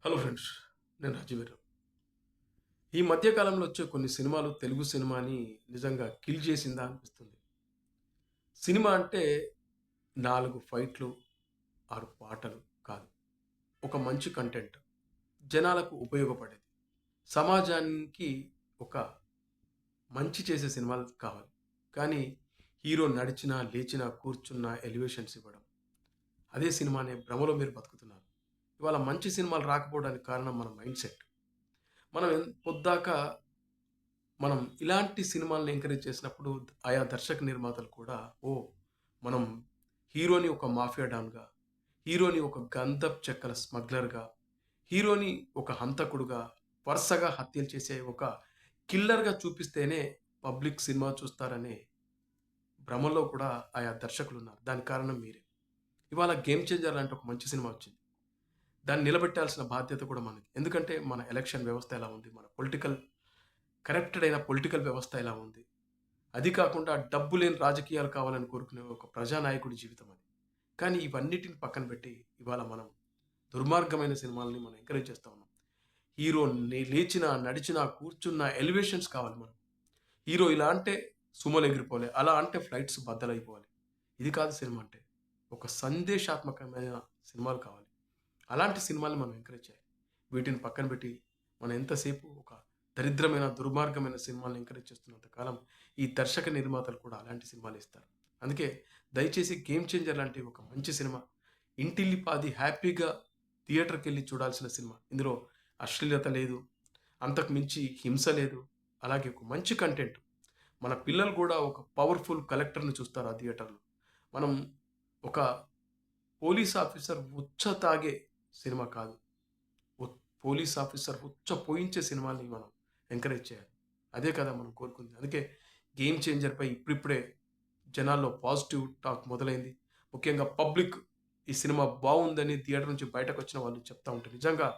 Hello friends. నేను రాజవీర్రావు. ఈ మధ్య కాలంలో వచ్చే కొన్ని సినిమాలు తెలుగు సినిమాని నిజంగా కిల్ చేసిందా అనిపిస్తుంది. సినిమా అంటే 4 ఫైట్‌లు, 6 పాటలు కాదు. ఒక మంచి కంటెంట్. జనాలకు ఉపయోగపడేది. సమాజానికి ఒక మంచి చేసే సినిమాలు కావాలి. కానీ హీరో నడిచినా, లేచినా, కూర్చున్నా ఎలివేషన్స్ ఇవ్వడం. అదే సినిమా అనే భ్రమలో మీరు బతుకుతున్నారు. ఇవాళ మంచి సినిమాలు రాకపోవడానికి కారణం మన మైండ్‌సెట్. మనం పొద్దాక మనం ఇలాంటి సినిమాలను ఎంకరేజ్ చేసినప్పుడు ఆయా దర్శక నిర్మాతలు కూడా మనం హీరోని ఒక మాఫియా డాన్‌గా, హీరోని ఒక గంధపు చెక్కల స్మగ్లర్‌గా, హీరోని ఒక హంతకుడుగా, వరుసగా హత్యలు చేసే ఒక కిల్లర్‌గా చూపిస్తేనే పబ్లిక్ సినిమా చూస్తారనే భ్రమలో కూడా ఆయా దర్శకులున్నారు. దానికి కారణం మీరే. ఇవాళ 'గేమ్ చేంజర్' లాంటి ఒక మంచి సినిమా వచ్చింది. దాన్ని నిలబెట్టాల్సిన బాధ్యత కూడా మనది. ఎందుకంటే మన ఎలక్షన్ వ్యవస్థ ఎలా ఉంది? మన కరప్టెడ్ అయిన పొలిటికల్ వ్యవస్థ ఎలా ఉంది? అది కాకుండా డబ్బు లేని రాజకీయాలు కావాలని కోరుకునే ఒక ప్రజానాయకుడి జీవితం అది. కానీ ఇవన్నిటిని పక్కన పెట్టి ఇవాళ మనం దుర్మార్గమైన సినిమాలని మనం ఎంకరేజ్ చేస్తా ఉన్నాం. హీరో లేచినా, నడిచినా, కూర్చున్నా ఎలివేషన్స్ కావాలి మనకు. హీరో ఇలా అంటే సుమోలు ఎగిరిపోవాలి. అలా అంటే ఫ్లైట్స్ బద్దలైపోవాలి. ఇది కాదు సినిమా అంటే. ఒక సందేశాత్మకమైన సినిమాలు కావాలి. అలాంటి సినిమాల్ని మనం ఎంకరేజ్ చేయాలి. వీటిని పక్కన పెట్టి మనం ఎంతసేపు ఒక దరిద్రమైన, దుర్మార్గమైన సినిమాలను ఎంకరేజ్ చేస్తున్నంత కాలం ఈ దర్శక నిర్మాతలు కూడా అలాంటి సినిమాలు ఇస్తారు. అందుకే దయచేసి 'గేమ్ చేంజర్' లాంటి ఒక మంచి సినిమా ఇంటిల్లిపాది హ్యాపీగా థియేటర్‌కెళ్ళి చూడాల్సిన సినిమా. ఇందులో అశ్లీలత లేదు. అంతకు మించి హింస లేదు. అలాగే ఒక మంచి కంటెంట్. మన పిల్లలు కూడా ఒక పవర్‌ఫుల్ కలెక్టర్‌ని చూస్తారు ఆ థియేటర్‌లో. మనం ఒక పోలీస్ ఆఫీసర్ ఉచ్చ తాగే సినిమా కాదు. ఉ పోలీస్ ఆఫీసర్ ఉచ్చ పోయించే సినిమాల్ని మనం ఎంకరేజ్ చేయాలి. అదే కదా మనం కోరుకుంది. అందుకే 'గేమ్ చేంజర్‌పై' ఇప్పుడిప్పుడే జనాల్లో పాజిటివ్ టాక్ మొదలైంది. ముఖ్యంగా పబ్లిక్ ఈ సినిమా బావుందని థియేటర్ నుంచి బయటకొచ్చిన వాళ్ళు చెప్తా ఉంటే నిజంగా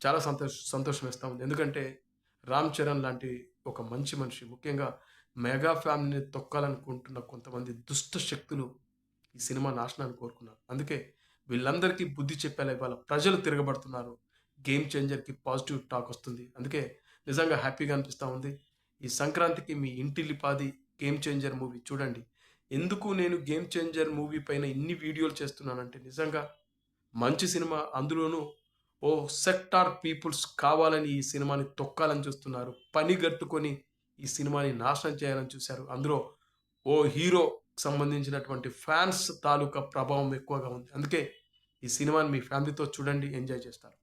చాలా సంతోషం వేస్తా ఉంది. ఎందుకంటే 'రామ్ చరణ్' లాంటి ఒక మంచి మనిషి, ముఖ్యంగా మెగా ఫ్యామిలీని తొక్కాలనుకుంటున్న కొంతమంది దుష్ట శక్తులు ఈ సినిమా నాశనాన్ని కోరుకున్నారు. అందుకే వీళ్ళందరికీ బుద్ధి చెప్పేలా ఇవాళ ప్రజలు తిరగబడుతున్నారు. 'గేమ్ చేంజర్‌కి' పాజిటివ్ టాక్ వస్తుంది. అందుకే నిజంగా హ్యాపీగా అనిపిస్తా ఉంది. ఈ సంక్రాంతికి మీ ఇంటిల్లిపాది 'గేమ్ చేంజర్' మూవీ చూడండి. ఎందుకు నేను 'గేమ్ చేంజర్' మూవీ పైన ఇన్ని వీడియోలు చేస్తున్నానంటే నిజంగా మంచి సినిమా. అందులోనూ సెక్టార్ పీపుల్స్ కావాలని ఈ సినిమాని తొక్కాలని చూస్తున్నారు. పనిగట్టుకొని ఈ సినిమాని నాశనం చేయాలని చూశారు. అందులో హీరోకి సంబంధించినటువంటి ఫ్యాన్స్ తాలూకా ప్రభావం ఎక్కువగా ఉంది. అందుకే ఈ సినిమాని మీ ఫ్యామిలీతో చూడండి. ఎంజాయ్ చేస్తారు.